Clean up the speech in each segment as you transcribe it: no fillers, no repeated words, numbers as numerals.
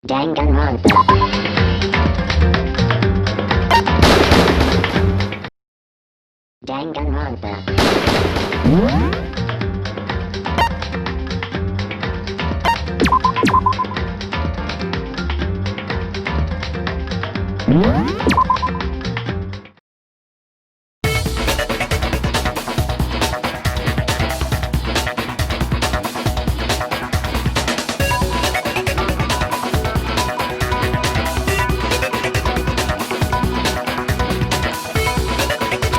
Danganronpa. Danganronpa.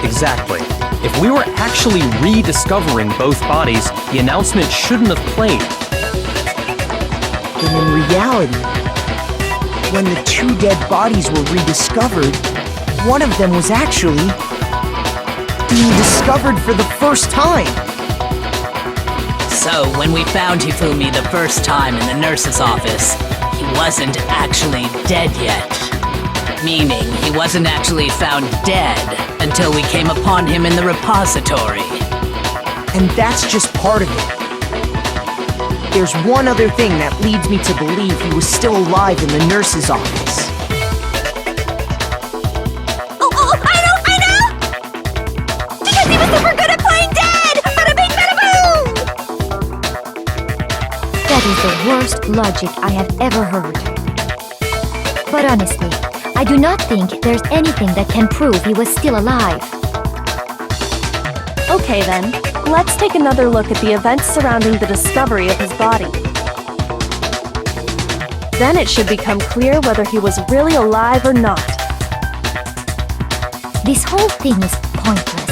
Exactly. If we were actually rediscovering both bodies, the announcement shouldn't have played. And in reality, when the two dead bodies were rediscovered, one of them was actually being discovered for the first time. So, when we found Hifumi the first time in the nurse's office, he wasn't actually dead yet. Meaning, he wasn't actually found dead until we came upon him in the repository. And that's just part of it. There's one other thing that leads me to believe he was still alive in the nurse's office. Oh, I know! Because he was super good at playing dead! Bada bing, bada boom! That is the worst logic I have ever heard. But honestly, I do not think there's anything that can prove he was still alive. Okay then, let's take another look at the events surrounding the discovery of his body. Then it should become clear whether he was really alive or not. This whole thing is pointless.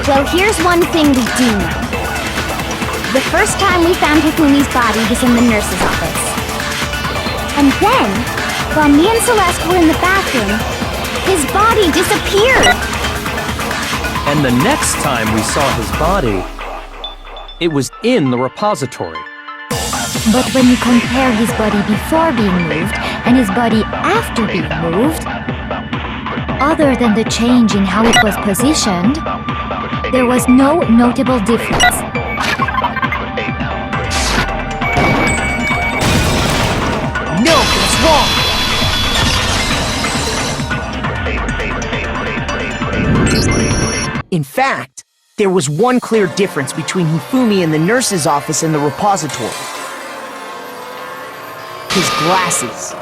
Well, here's one thing we do know. The first time we found Hifumi's body was in the nurse's office. And then, while me and Celeste were in the bathroom, his body disappeared! And the next time we saw his body, it was in the repository. But when you compare his body before being moved and his body after being moved, other than the change in how it was positioned, there was no notable difference. No, it's wrong! In fact, there was one clear difference between Hifumi in the nurse's office and the repository. His glasses.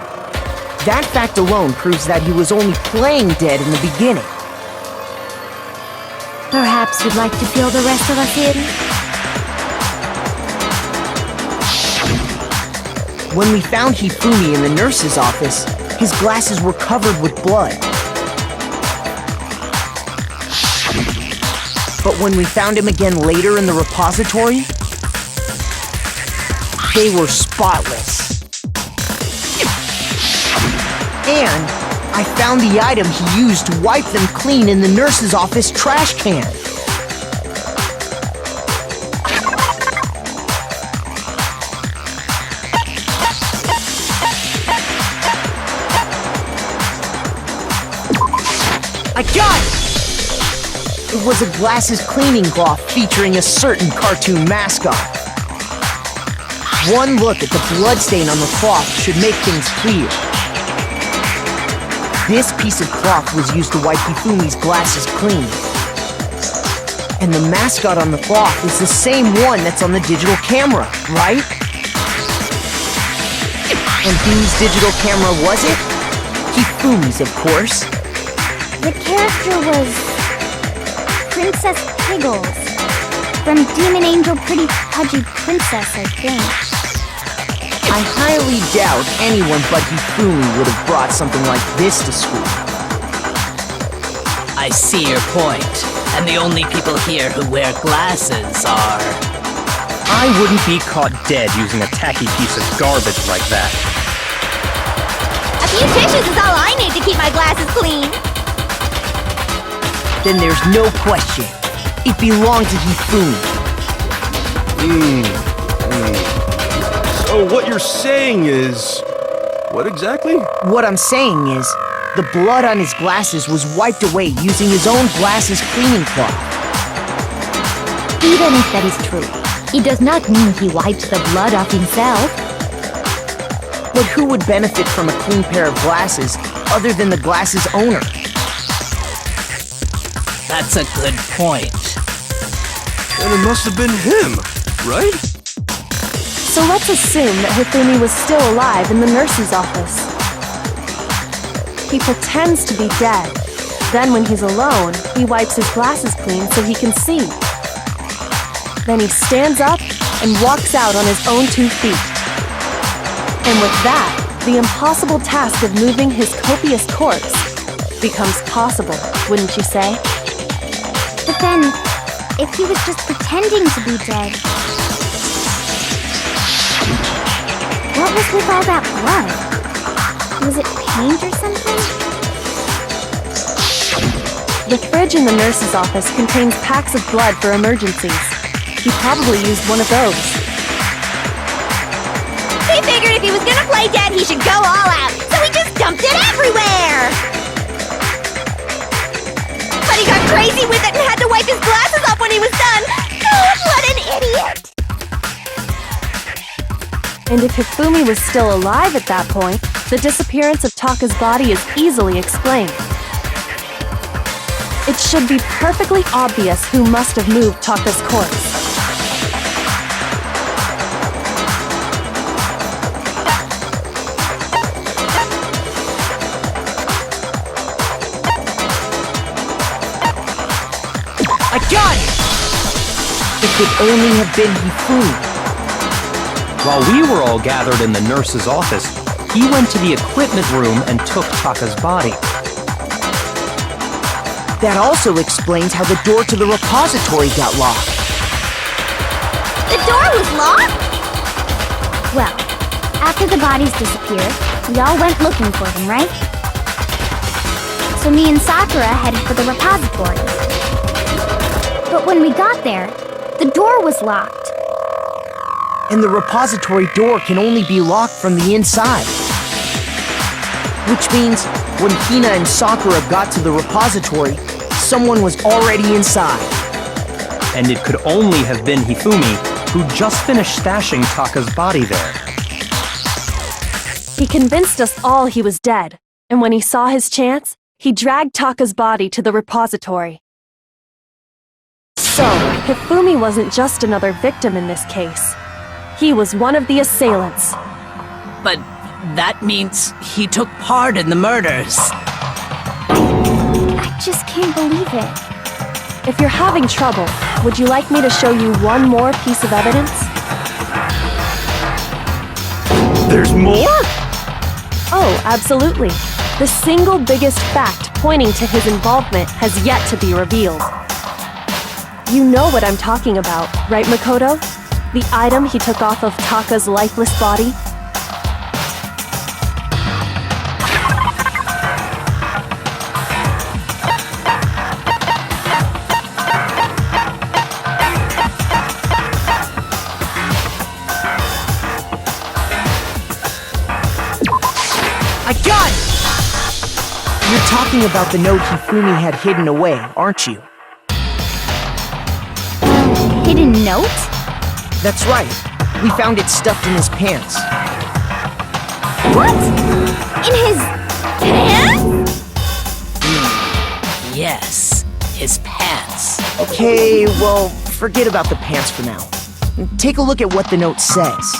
That fact alone proves that he was only playing dead in the beginning. Perhaps you'd like to fill the rest of us in? When we found Hifumi in the nurse's office, his glasses were covered with blood. But when we found him again later in the repository, they were spotless. And I found the item he used to wipe them clean in the nurse's office trash can. I got it! It was a glasses cleaning cloth featuring a certain cartoon mascot. One look at the bloodstain on the cloth should make things clear. This piece of cloth was used to wipe Hifumi's glasses clean. And the mascot on the cloth is the same one that's on the digital camera, right? And whose digital camera was it? Hifumi's, of course. The character was Princess Piggles from Demon Angel Pretty Pudgy Princess, I think. I highly doubt anyone but Hifumi would have brought something like this to school. I see your point, and the only people here who wear glasses are... I wouldn't be caught dead using a tacky piece of garbage like that. A few tissues is all I need to keep my glasses clean. Then there's no question. It belonged to Hifumi. So what you're saying is... What exactly? What I'm saying is, the blood on his glasses was wiped away using his own glasses cleaning cloth. Even if that is true, it does not mean he wiped the blood off himself. But who would benefit from a clean pair of glasses other than the glasses owner? That's a good point. And it must have been him, right? So let's assume that Hifumi was still alive in the nurse's office. He pretends to be dead. Then when he's alone, he wipes his glasses clean so he can see. Then he stands up and walks out on his own 2 feet. And with that, the impossible task of moving his copious corpse becomes possible, wouldn't you say? But then, if he was just pretending to be dead, what was with all that blood? Was it paint or something? The fridge in the nurse's office contains packs of blood for emergencies. He probably used one of those. He figured if he was gonna play dead, he should go all out, so he just dumped it everywhere! But he got crazy with it and had to wipe his glasses off when he was done! Oh, what an idiot! And if Hifumi was still alive at that point, the disappearance of Taka's body is easily explained. It should be perfectly obvious who must have moved Taka's corpse. I got it! It could only have been Hifumi. While we were all gathered in the nurse's office, he went to the equipment room and took Taka's body. That also explains how the door to the repository got locked. The door was locked? well, after the bodies disappeared, we all went looking for them, right? So me and Sakura headed for the repository. But when we got there, the door was locked. And the repository door can only be locked from the inside. Which means, when Hina and Sakura got to the repository, someone was already inside. And it could only have been Hifumi, who just finished stashing Taka's body there. He convinced us all he was dead, and when he saw his chance, he dragged Taka's body to the repository. So, Hifumi wasn't just another victim in this case. He was one of the assailants. But that means he took part in the murders. I just can't believe it. If you're having trouble, would you like me to show you one more piece of evidence? There's more? Oh, absolutely. The single biggest fact pointing to his involvement has yet to be revealed. You know what I'm talking about, right, Makoto? The item he took off of Taka's lifeless body? I got it! You're talking about the note Hifumi had hidden away, aren't you? Hidden note? That's right. We found it stuffed in his pants. What? In his pants? Yes, his pants. Okay, well, forget about the pants for now. Take a look at what the note says.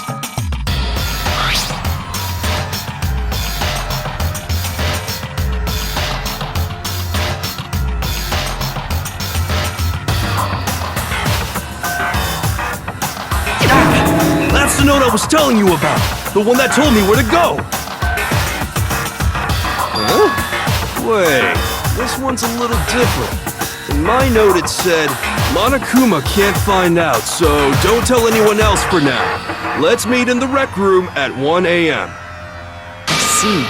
That's the note I was telling you about! The one that told me where to go! Huh? Wait, this one's a little different. In my note it said, Monokuma can't find out, so don't tell anyone else for now. Let's meet in the rec room at 1 a.m. I see.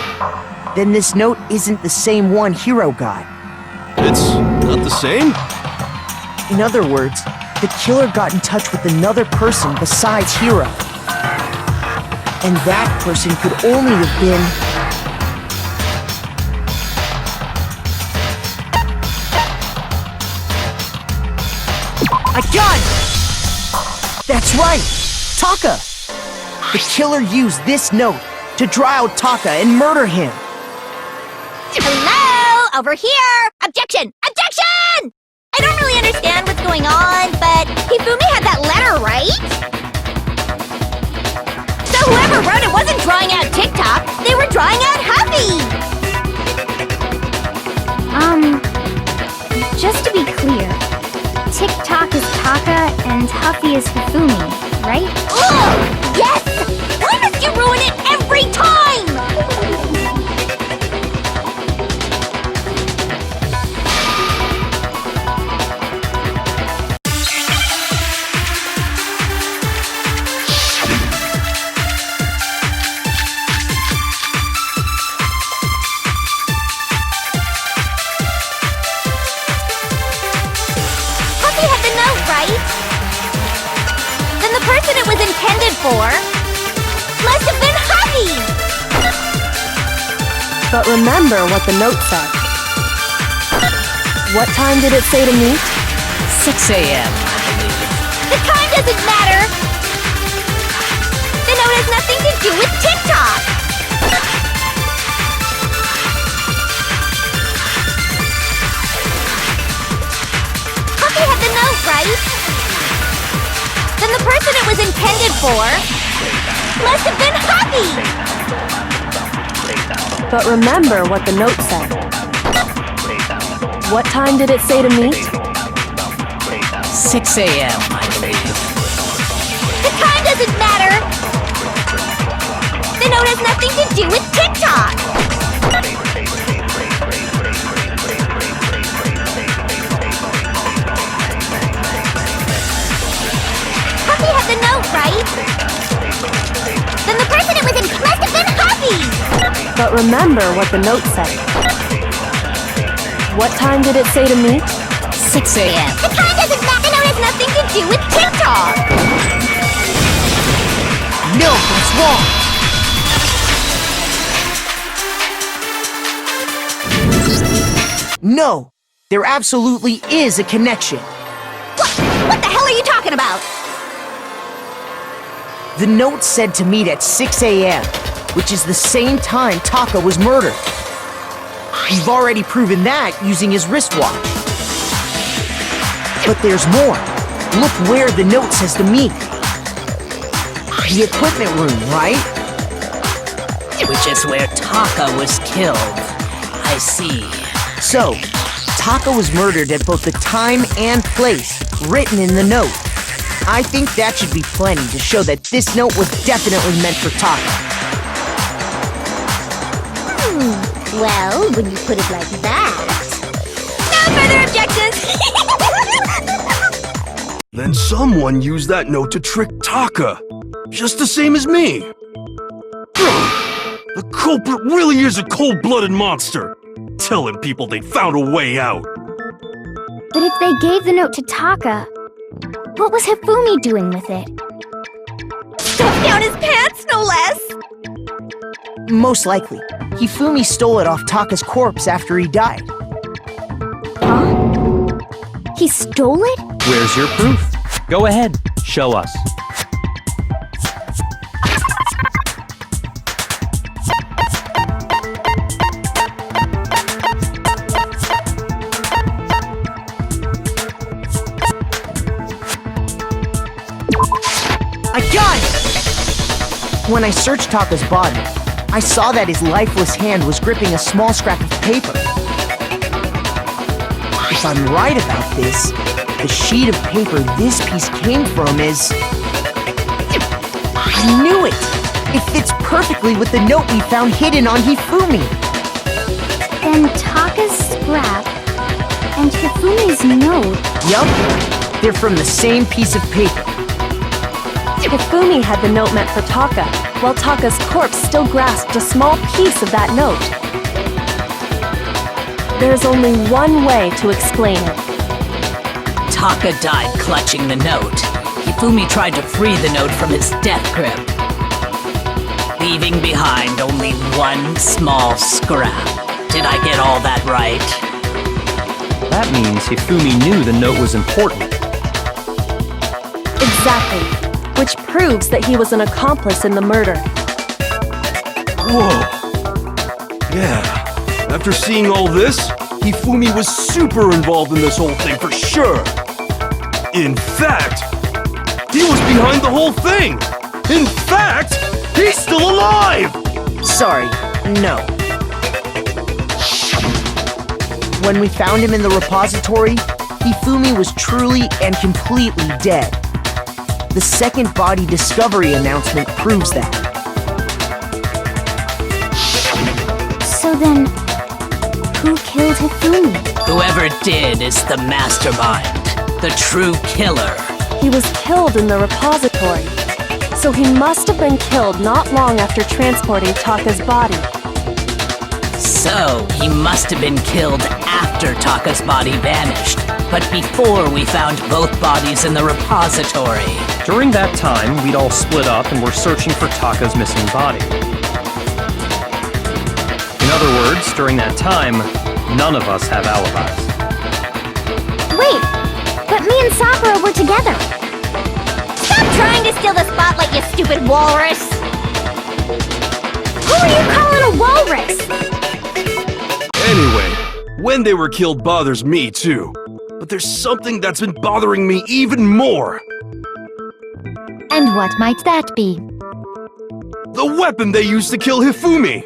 Then this note isn't the same one Hiro got. It's not the same? In other words, the killer got in touch with another person besides Hiro. And that person could only have been... I got it! That's right! Taka! The killer used this note to draw out Taka and murder him. Hello? Over here! Objection! Objection! I don't really understand what's going on, but Hifumi had that letter, right? So whoever wrote it wasn't drawing out TikTok, they were drawing out Huffy! Just to be clear, TikTok is Taka and Huffy is Hifumi, right? Ugh! Yes! Why must you ruin it every time? Huffy had the note, right? Then the person it was intended for must have been Huffy! But remember what the note said. What time did it say to meet? 6 a.m., I believe. The time doesn't matter! The note has nothing to do with TikTok! Huffy had the note, right? Then the person it was intended for must have been Huffy! But remember what the note said. What time did it say to meet? 6 a.m., I believe. The time doesn't matter! The note has nothing to do with TikTok! Huffy had the note, right? Then the person it was in must have been Huffy! But remember what the note said. What time did it say to meet? 6 a.m. The time doesn't matter! The note has nothing to do with TikTok! No, that's wrong! No! There absolutely is a connection. What the hell are you talking about? The note said to meet at 6 a.m., which is the same time Taka was murdered. We've already proven that using his wristwatch. But there's more. Look where the note says to meet. The equipment room, right? Which is where Taka was killed. I see. So, Taka was murdered at both the time and place written in the note. I think that should be plenty to show that this note was definitely meant for Taka. Well, when you put it like that... No further objections! Then someone used that note to trick Taka. Just the same as me. The culprit really is a cold-blooded monster. Telling people they found a way out. But if they gave the note to Taka, what was Hifumi doing with it? Stuffed down his pants, no less! Most likely, Hifumi stole it off Taka's corpse after he died. Huh? He stole it? Where's your proof? Go ahead, show us. I got it! When I searched Taka's body, I saw that his lifeless hand was gripping a small scrap of paper. If I'm right about this, the sheet of paper this piece came from is... I knew it! It fits perfectly with the note we found hidden on Hifumi. Then Taka's scrap and Hifumi's note. Yup, they're from the same piece of paper. Hifumi had the note meant for Taka, while Taka's corpse still grasped a small piece of that note. There's only one way to explain it. Taka died clutching the note, Hifumi tried to free the note from his death grip, leaving behind only one small scrap. Did I get all that right? That means Hifumi knew the note was important. Exactly. Which proves that he was an accomplice in the murder. Whoa. Yeah. After seeing all this, Hifumi was super involved in this whole thing for sure. In fact, he was behind the whole thing. In fact, he's still alive! Sorry, no. When we found him in the repository, Hifumi was truly and completely dead. The second body discovery announcement proves that. So then, who killed Hifumi? Whoever did is the mastermind, the true killer. He was killed in the repository. So he must have been killed not long after transporting Taka's body. So, he must have been killed after Taka's body vanished, but before we found both bodies in the repository. During that time, we'd all split up and were searching for Taka's missing body. In other words, during that time, none of us have alibis. Wait, but me and Sakura were together. Stop trying to steal the spotlight, you stupid walrus! Who are you calling a walrus? Anyway, when they were killed bothers me too. But there's something that's been bothering me even more. And what might that be? The weapon they used to kill Hifumi.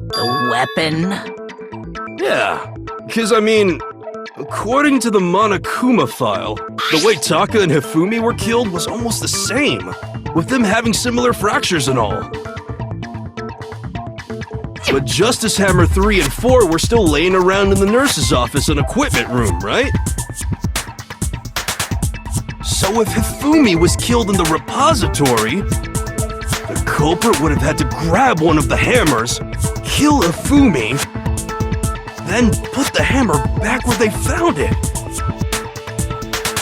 The weapon? Yeah, because I mean, according to the Monokuma file, the way Taka and Hifumi were killed was almost the same, with them having similar fractures and all. But Justice Hammer 3 and 4 were still laying around in the nurse's office and equipment room, right? So if Hifumi was killed in the repository, the culprit would have had to grab one of the hammers, kill Hifumi, then put the hammer back where they found it.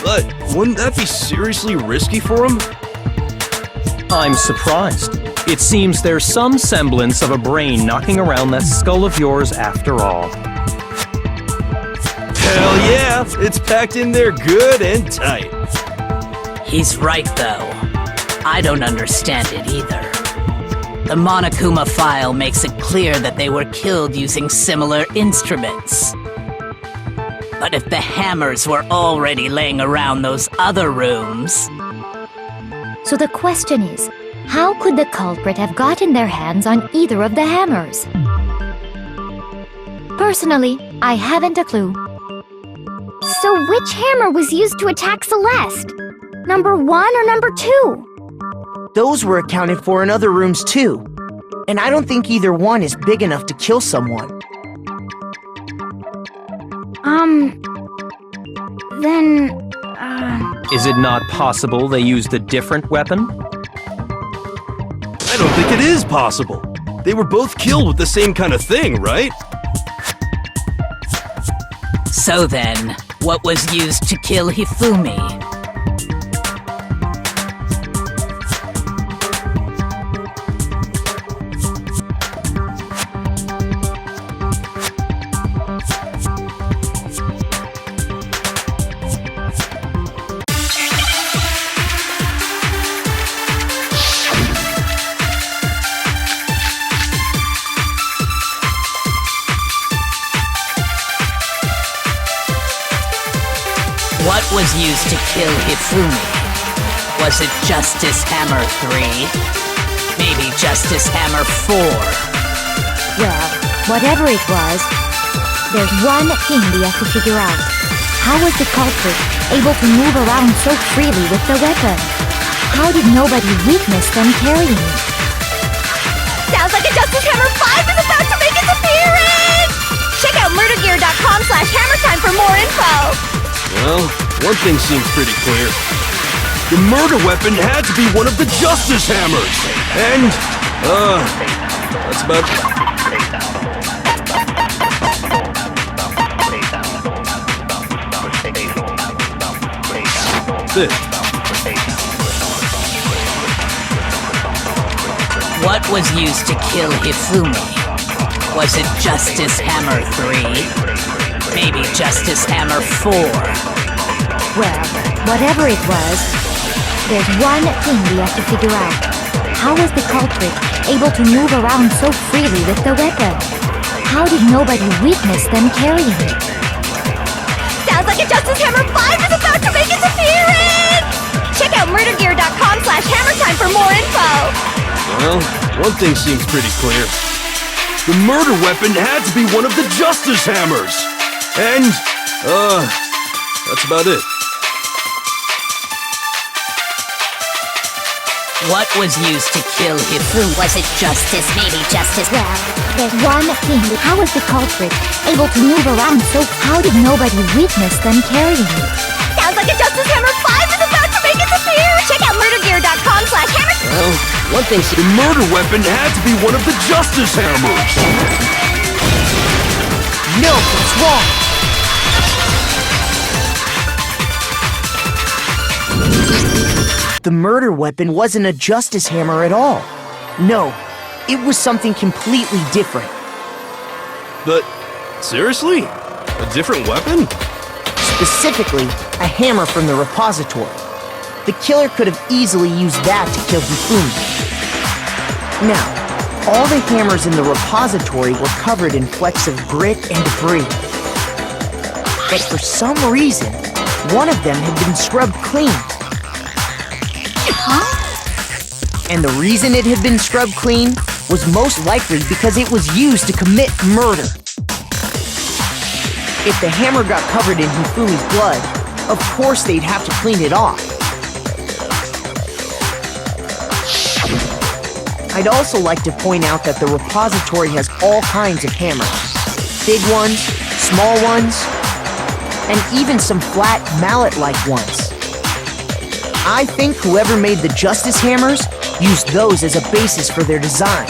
But wouldn't that be seriously risky for him? I'm surprised. It seems there's some semblance of a brain knocking around that skull of yours after all. Hell yeah, it's packed in there good and tight. He's right, though. I don't understand it either. The Monokuma file makes it clear that they were killed using similar instruments. But if the hammers were already laying around those other rooms... So the question is, how could the culprit have gotten their hands on either of the hammers? Personally, I haven't a clue. So which hammer was used to attack Celeste? Number 1 or number 2? Those were accounted for in other rooms too. And I don't think either one is big enough to kill someone. Is it not possible they used a different weapon? I don't think it is possible. They were both killed with the same kind of thing, right? So then, what was used to kill Hifumi? What was used to kill Hifumi? Was it Justice Hammer 3? Maybe Justice Hammer 4? Well, whatever it was, there's one thing we have to figure out. How was the culprit able to move around so freely with the weapon? How did nobody witness them carrying it? Sounds like a Justice Hammer 5 is about to make its appearance! Check out murdergear.com/hammertime for more info! Well, one thing seems pretty clear. The murder weapon had to be one of the Justice Hammers! And, that's about... it. What was used to kill Hifumi? Was it Justice Hammer 3? Maybe Justice Hammer 4? Well, whatever it was, there's one thing we have to figure out. How was the culprit able to move around so freely with the weapon? How did nobody witness them carrying it? Sounds like a Justice Hammer 5 is about to make its appearance! Check out murdergear.com/hammertime for more info! Well, one thing seems pretty clear. The murder weapon had to be one of the Justice Hammers! And, that's about it. What was used to kill Hifumi? Was it Justice? Maybe Justice? Well, there's one thing. How was the culprit able to move around so? How did nobody witness them carrying it? Sounds like a Justice Hammer 5 is about to make its appearance! Check out murdergear.com/hammer. Well, one thing, the murder weapon had to be one of the Justice Hammers! No, it's wrong. The murder weapon wasn't a Justice Hammer at all. No, it was something completely different. But, seriously? A different weapon? Specifically, a hammer from the repository. The killer could have easily used that to kill Hifumi. Now, all the hammers in the repository were covered in flecks of grit and debris. But for some reason, one of them had been scrubbed clean. And the reason it had been scrubbed clean was most likely because it was used to commit murder. If the hammer got covered in Hifumi's blood, of course they'd have to clean it off. I'd also like to point out that the repository has all kinds of hammers. Big ones, small ones, and even some flat mallet-like ones. I think whoever made the Justice Hammers used those as a basis for their design.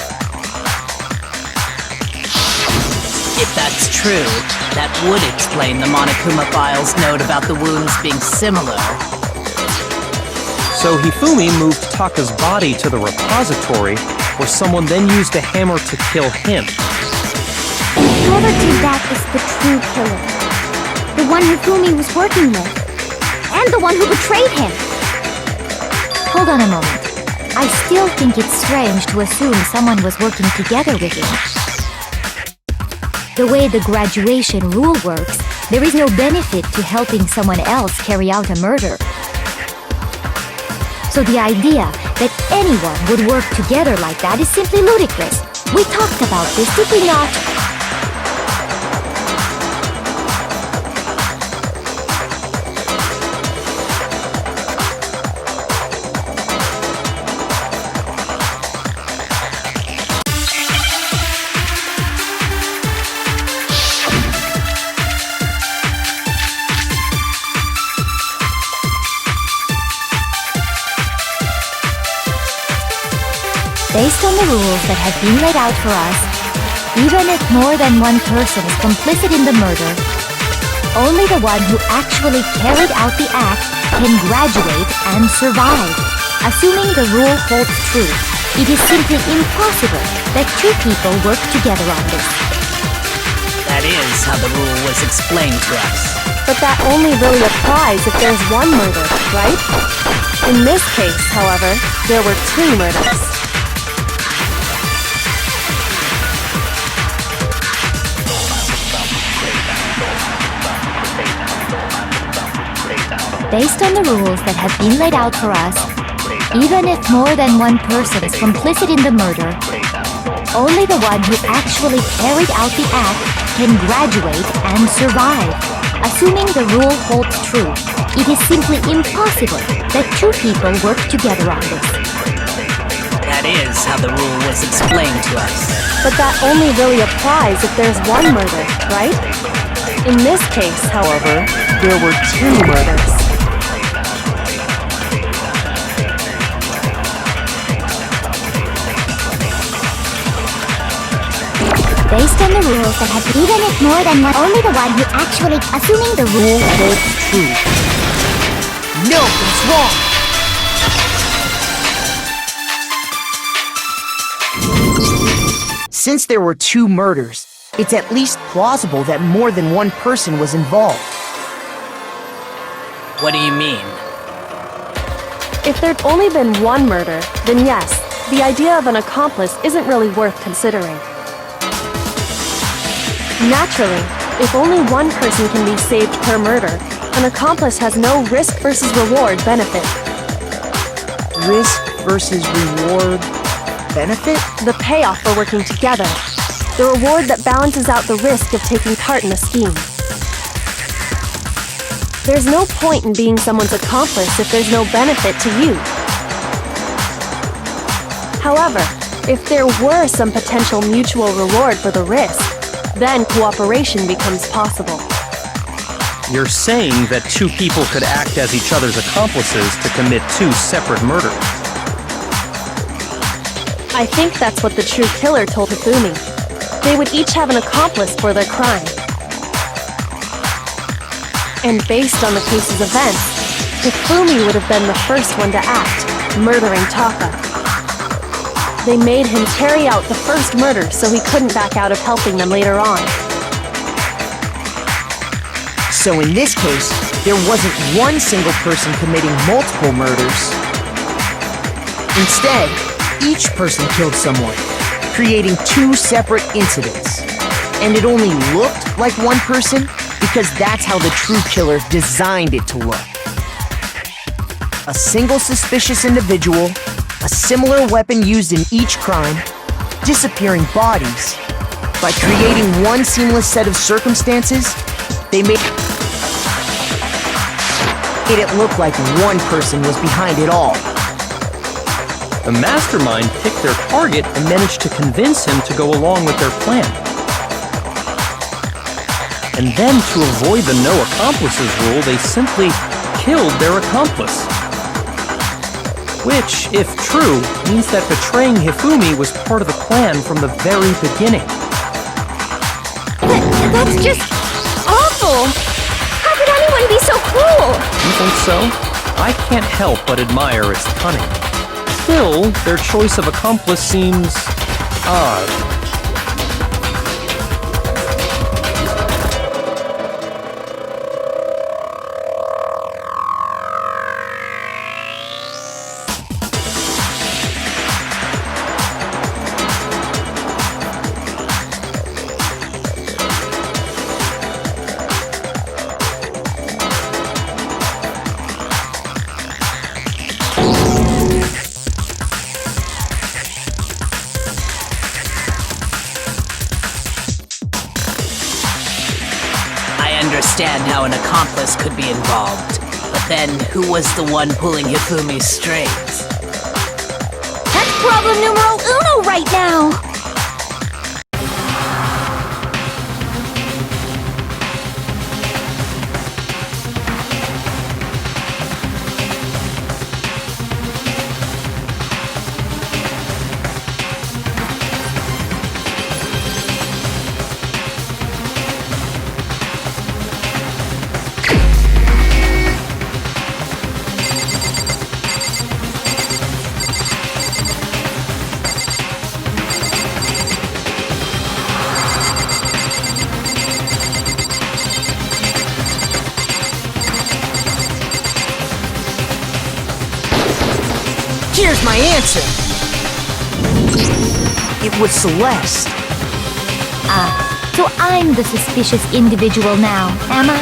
If that's true, that would explain the Monokuma file's note about the wounds being similar. So Hifumi moved Taka's body to the repository, where someone then used a hammer to kill him. Whoever did that is the true killer. The one Hifumi was working with. And the one who betrayed him. Hold on a moment. I still think it's strange to assume someone was working together with him. The way the graduation rule works, there is no benefit to helping someone else carry out a murder. So the idea that anyone would work together like that is simply ludicrous. We talked about this, did we not? Based on the rules that have been laid out for us, even if more than one person is complicit in the murder, only the one who actually carried out the act can graduate and survive. Assuming the rule holds true, it is simply impossible that two people work together on this. That is how the rule was explained to us. But that only really applies if there's one murder, right? In this case, however, there were two murders. Based on the rules that have been laid out for us, even if more than one person is complicit in the murder, only the one who actually carried out the act can graduate and survive. Assuming the rule holds true, it is simply impossible that two people work together on this. That is how the rule was explained to us. But that only really applies if there's one murder, right? In this case, however, there were two murders. Based on the rules that have even if more than one, only the one who actually, assuming the rule holds true. No, it's wrong! Since there were 2 murders, it's at least plausible that more than one person was involved. What do you mean? If there'd only been one murder, then yes, the idea of an accomplice isn't really worth considering. Naturally, if only one person can be saved per murder, an accomplice has no risk versus reward benefit. Risk versus reward benefit? The payoff for working together. The reward that balances out the risk of taking part in a scheme. There's no point in being someone's accomplice if there's no benefit to you. However, if there were some potential mutual reward for the risk, then cooperation becomes possible. You're saying that 2 people could act as each other's accomplices to commit 2 separate murders. I think that's what the true killer told Hifumi. They would each have an accomplice for their crime. And based on the case's events, Hifumi would have been the first one to act, murdering Taka. They made him carry out the first murder so he couldn't back out of helping them later on. So in this case, there wasn't one single person committing multiple murders. Instead, each person killed someone, creating 2 separate incidents. And it only looked like one person because that's how the true killer designed it to look. A single suspicious individual, a similar weapon used in each crime, disappearing bodies. By creating one seamless set of circumstances, they made it look like one person was behind it all. The mastermind picked their target and managed to convince him to go along with their plan. And then, to avoid the no accomplices rule, they simply killed their accomplice. Which, if true, means that betraying Hifumi was part of the plan from the very beginning. That's just awful! How could anyone be so cruel? You think so? I can't help but admire its cunning. Still, their choice of accomplice seems odd. I understand how an accomplice could be involved, but then who was the one pulling Hifumi's strings? That's problem numero uno right now! Here's my answer! It was Celeste. So I'm the suspicious individual now, am I?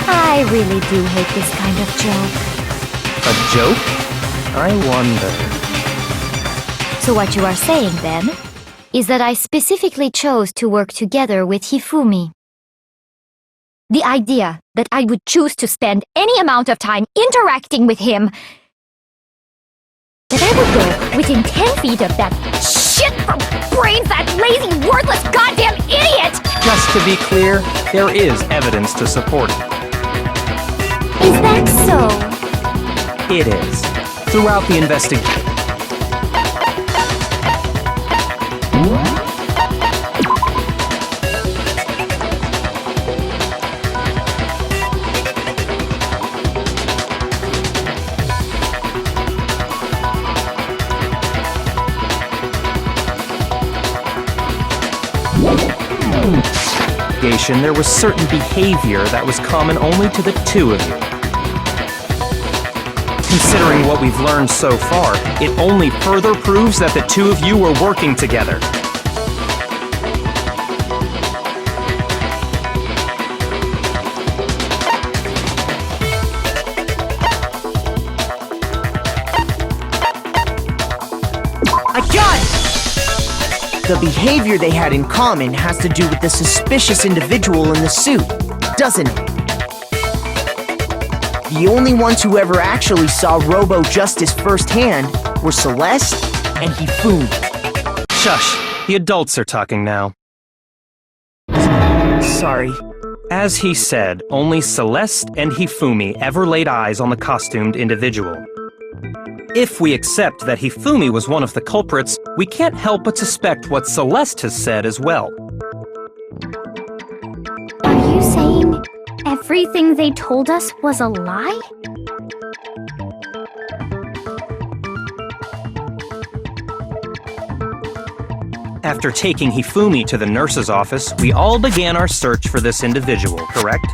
I really do hate this kind of joke. A joke? I wonder. So what you are saying, then, is that I specifically chose to work together with Hifumi. The idea that I would choose to spend any amount of time interacting with him, that I would go within 10 feet of that shit-for-brains, that lazy, worthless goddamn idiot! Just to be clear, there is evidence to support it. Is that so? It is. Throughout the investigation. There was certain behavior that was common only to the two of you. Considering what we've learned so far, it only further proves that the two of you were working together. I got it! The behavior they had in common has to do with the suspicious individual in the suit, doesn't it? The only ones who ever actually saw Robo-Justice firsthand were Celeste and Hifumi. Shush, the adults are talking now. Sorry. As he said, only Celeste and Hifumi ever laid eyes on the costumed individual. If we accept that Hifumi was one of the culprits, we can't help but suspect what Celeste has said as well. Are you saying everything they told us was a lie? After taking Hifumi to the nurse's office, we all began our search for this individual, correct?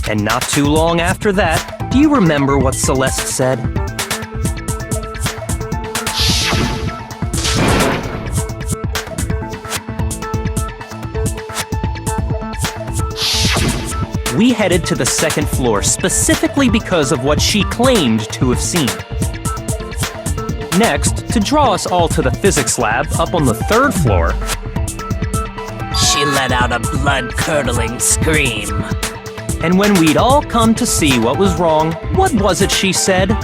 And not too long after that, do you remember what Celeste said? We headed to the second floor specifically because of what she claimed to have seen. Next, to draw us all to the physics lab up on the third floor, She let out a blood-curdling scream. and when we'd all come to see what was wrong, what was it she said?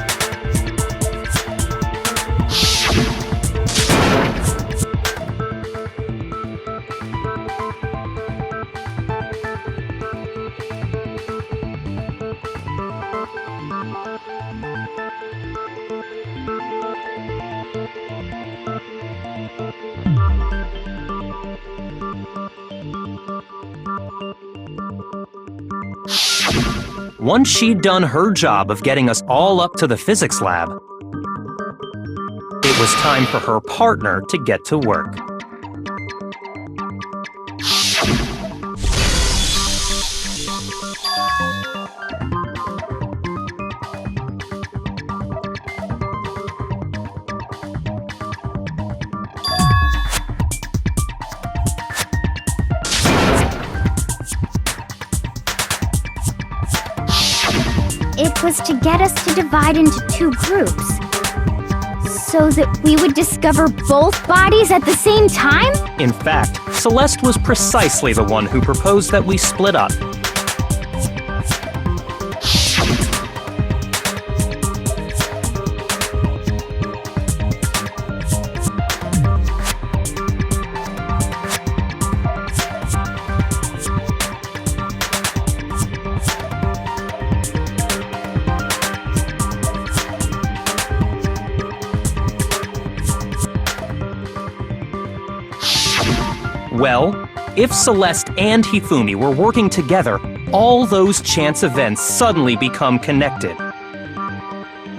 Once she'd done her job of getting us all up to the physics lab, it was time for her partner to get to work. It was to get us to divide into two groups, so that we would discover both bodies at the same time? In fact, Celeste was precisely the one who proposed that we split up. Well, if Celeste and Hifumi were working together, all those chance events suddenly become connected.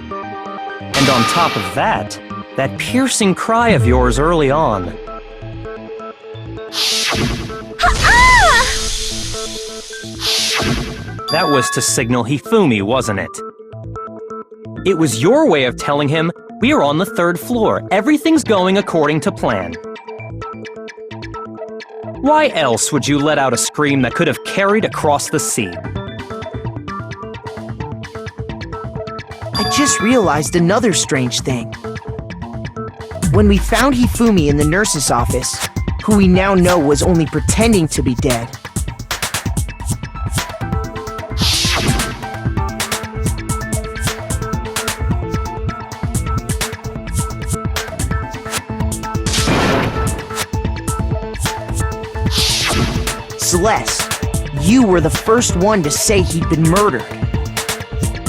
And on top of that, that piercing cry of yours early on. That was to signal Hifumi, wasn't it? It was your way of telling him, we're on the third floor, everything's going according to plan. Why else would you let out a scream that could have carried across the sea? I just realized another strange thing. When we found Hifumi in the nurse's office, who we now know was only pretending to be dead, Celeste, you were the first one to say he'd been murdered.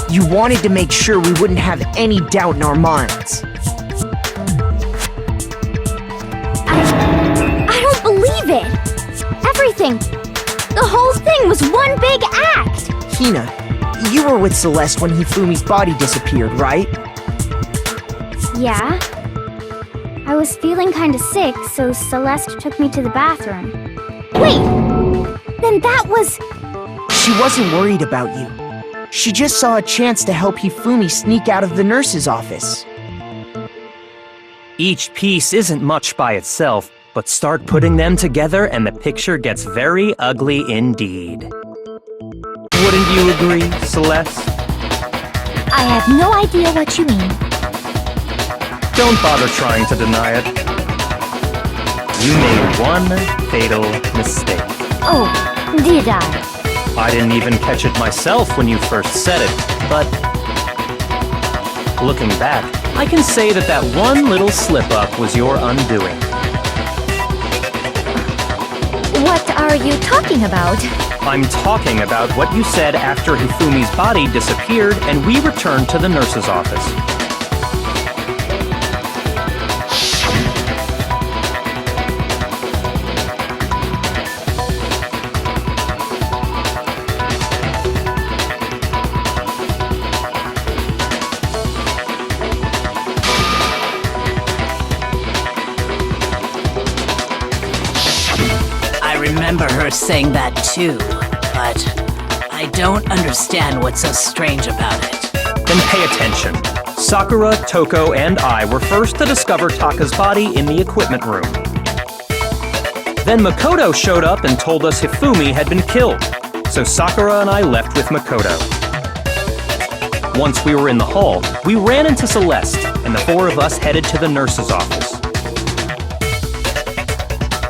You wanted to make sure we wouldn't have any doubt in our minds. I don't believe it! Everything, the whole thing was one big act! Hina, you were with Celeste when Hifumi's body disappeared, right? Yeah? I was feeling kinda sick, so Celeste took me to the bathroom. Wait! Then that was... She wasn't worried about you. She just saw a chance to help Hifumi sneak out of the nurse's office. Each piece isn't much by itself, but start putting them together and the picture gets very ugly indeed. Wouldn't you agree, Celeste? I have no idea what you mean. Don't bother trying to deny it. You made one fatal mistake. Oh, did I? I didn't even catch it myself when you first said it, but looking back, I can say that that one little slip-up was your undoing. What are you talking about? I'm talking about what you said after Hifumi's body disappeared and we returned to the nurse's office. I remember her saying that too, but I don't understand what's so strange about it. Then pay attention. Sakura, Toko, and I were first to discover Taka's body in the equipment room. Then Makoto showed up and told us Hifumi had been killed, so Sakura and I left with Makoto. Once we were in the hall, we ran into Celeste, and the four of us headed to the nurse's office.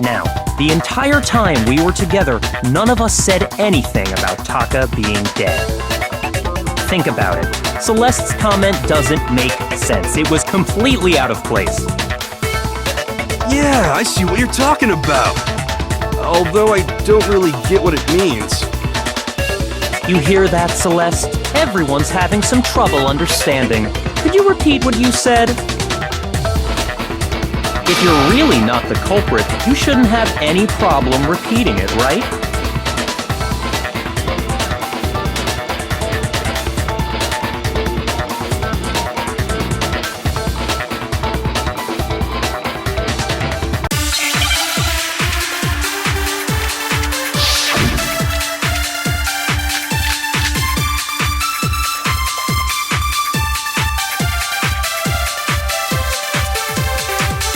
Now, the entire time we were together, none of us said anything about Taka being dead. Think about it. Celeste's comment doesn't make sense. It was completely out of place. Yeah, I see what you're talking about. Although I don't really get what it means. You hear that, Celeste? Everyone's having some trouble understanding. Could you repeat what you said? If you're really not the culprit, you shouldn't have any problem repeating it, right?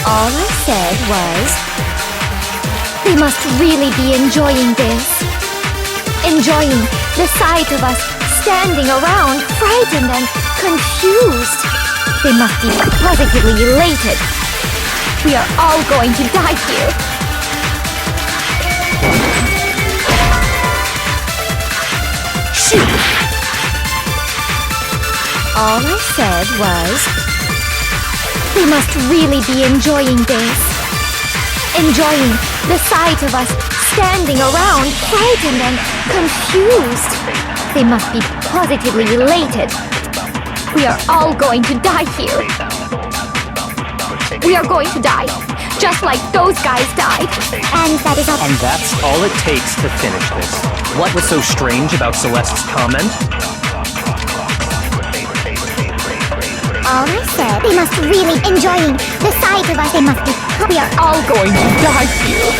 All I said was... They must really be enjoying this. Enjoying the sight of us standing around, frightened and confused. They must be positively elated. We are all going to die here. Shoot! All I said was... They must really be enjoying this. Enjoying the sight of us standing around, frightened and confused. They must be positively elated. We are all going to die here. We are going to die, just like those guys died. And that is all. And that's all it takes to finish this. What was so strange about Celeste's comment? All I said, they must really enjoying the sight of us. They must be. We are all going to die here.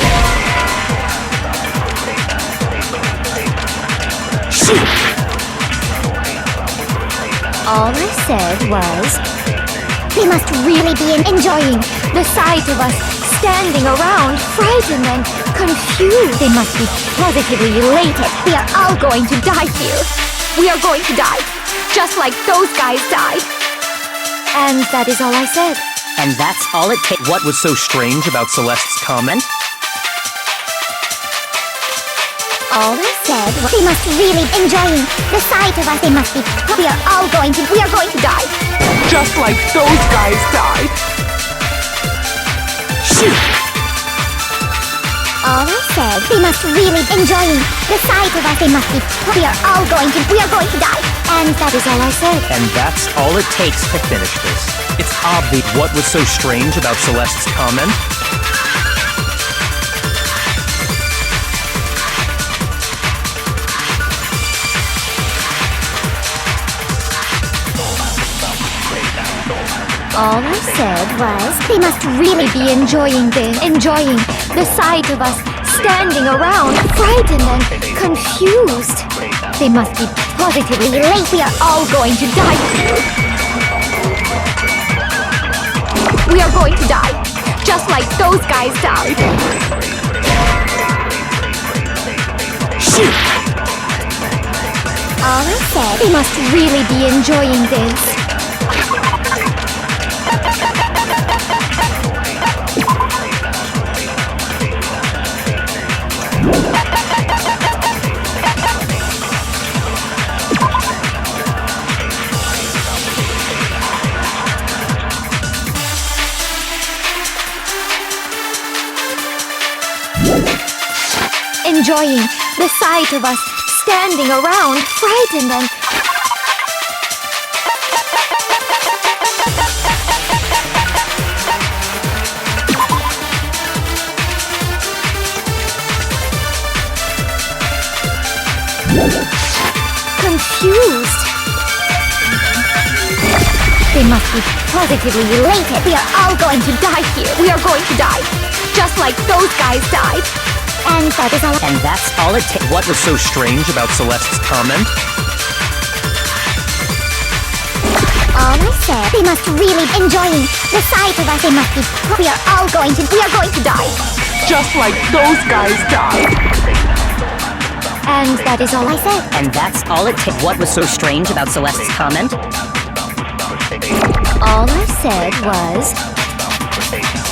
Shoot! All I said was, they must really be enjoying the sight of us standing around, frightened and confused. They must be positively elated. We are all going to die here. We are going to die, just like those guys died. And that is all I said. And that's all it takes. What was so strange about Celeste's comment? All I said was, they must really enjoying the sight of us. They must be. We are going to die. Just like those guys died. Shoot! All I said, they must really enjoying the sight of us. They must be. We are going to die. And that is all I said. And that's all it takes to finish this. It's obvious. What was so strange about Celeste's comment? All I said was, they must really be enjoying the sight of us standing around, frightened and confused. They must be positively late. We are all going to die here. We are going to die, just like those guys died. Shoot! All I said, they must really be enjoying this. Enjoying the sight of us standing around, frightened and confused. They must be positively elated. We are all going to die here. We are going to die, just like those guys died. And that is all. And that's all it takes. What was so strange about Celeste's comment? All I said, they must really enjoying the sight of us. They must be. We are going to die, Just like those guys died. and that is all I said. And that's all it takes. What was so strange about Celeste's comment? All I said was,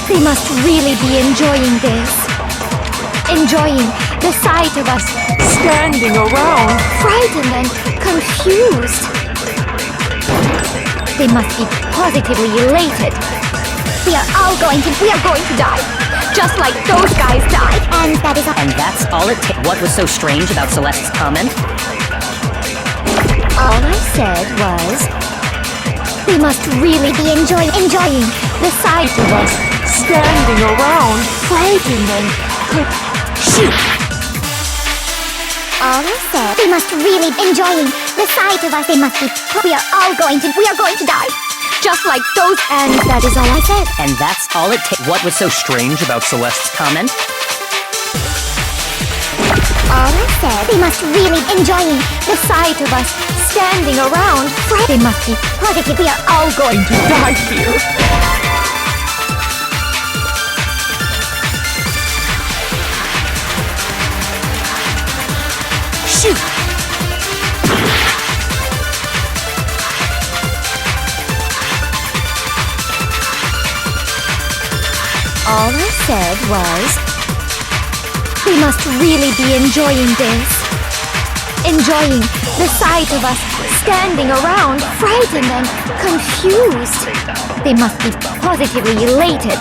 they must really be enjoying this. Enjoying the sight of us Standing around. frightened and confused. They must be positively elated. We are going to die, just like those guys died. And that is all. And that's all it takes. What was so strange about Celeste's comment? All I said was, they must really be enjoying the sight of us Standing around. Frightened and shoot. All I said, they must really enjoying the sight of us. They must be. We are going to die, just like those. And that is all I said. And that's all it takes. What was so strange about Celeste's comment? All I said, they must really enjoying the sight of us standing around. They must be positive. We are all going to die here. shoot. All I said was, we must really be enjoying this. Enjoying the sight of us standing around, frightened and confused. They must be positively elated.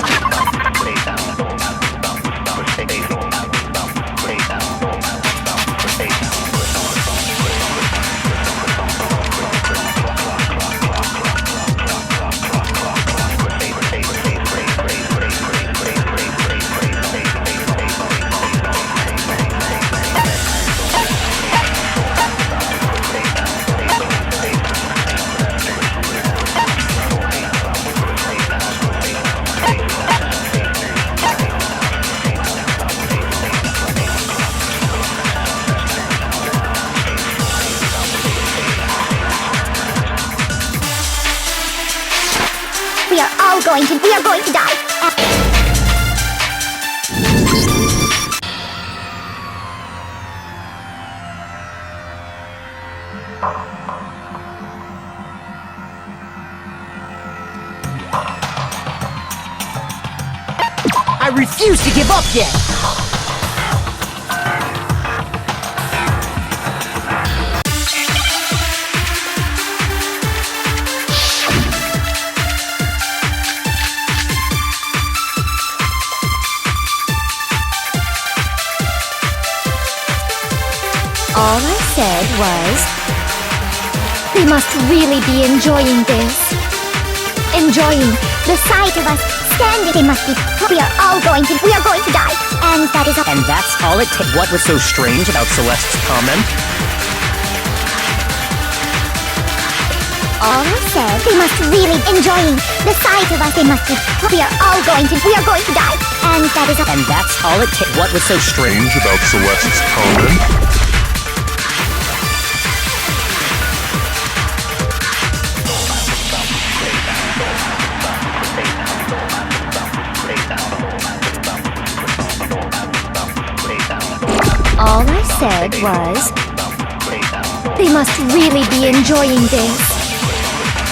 We are going to die. I refuse to give up yet. All I said was, we must really be enjoying this. Enjoying the sight of us standing. They must be. We are going to die. And that is all. And that's all it takes. What was so strange about Celeste's comment? All I said, they must really be enjoying the sight of us. They must be. We are going to die. And that is. And that's all it takes. What was so strange About Celeste's comment. All I said was, they must really be enjoying this.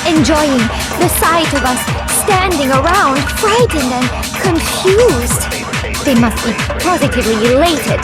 Enjoying the sight of us standing around, frightened and confused. They must be positively elated.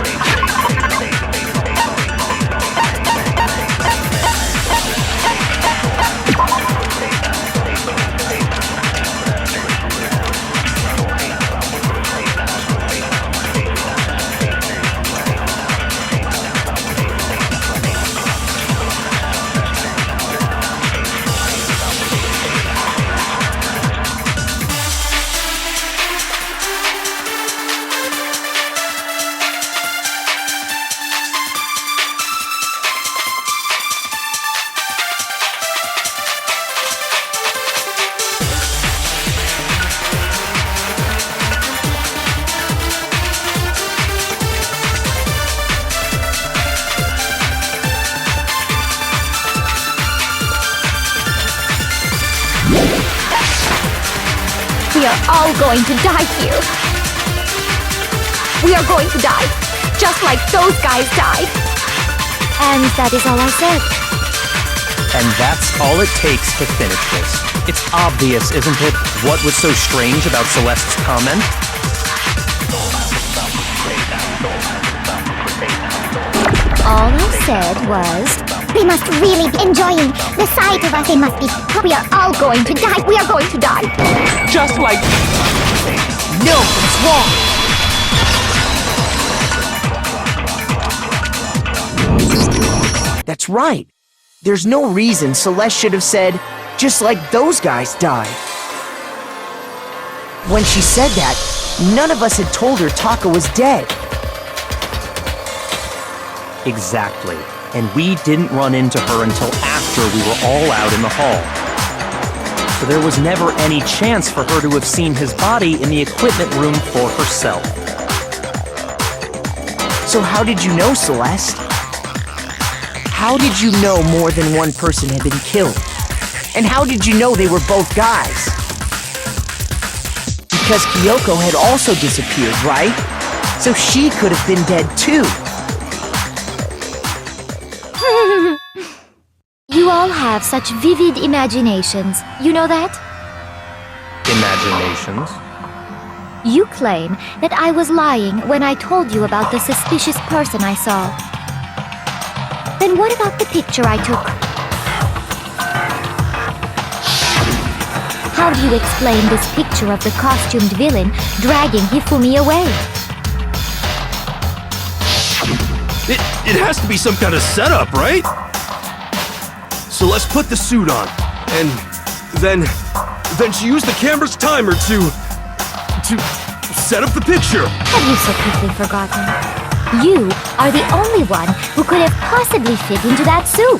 We are all going to die here. We are going to die, just like those guys died. And that is all I said. And that's all it takes to finish this. It's obvious, isn't it, what was so strange about Celeste's comment? All I said was, They must really be enjoying the sight of us. They must be. We are all going to die. We are going to die. Just like... No, that's wrong! That's right. There's no reason Celeste should have said, just like those guys died. When she said that, none of us had told her Taka was dead. Exactly. And we didn't run into her until after we were all out in the hall. So there was never any chance for her to have seen his body in the equipment room for herself. So how did you know, Celeste? How did you know more than one person had been killed? And how did you know they were both guys? Because Kyoko had also disappeared, right? So she could have been dead too. you all have such vivid imaginations. You know that? Imaginations? You claim that I was lying when I told you about the suspicious person I saw. Then what about the picture I took? How do you explain this picture of the costumed villain dragging Hifumi away? It has to be some kind of setup, right? So let's put the suit on, and then she used the camera's timer to set up the picture. Have you so quickly forgotten? You are the only one who could have possibly fit into that suit.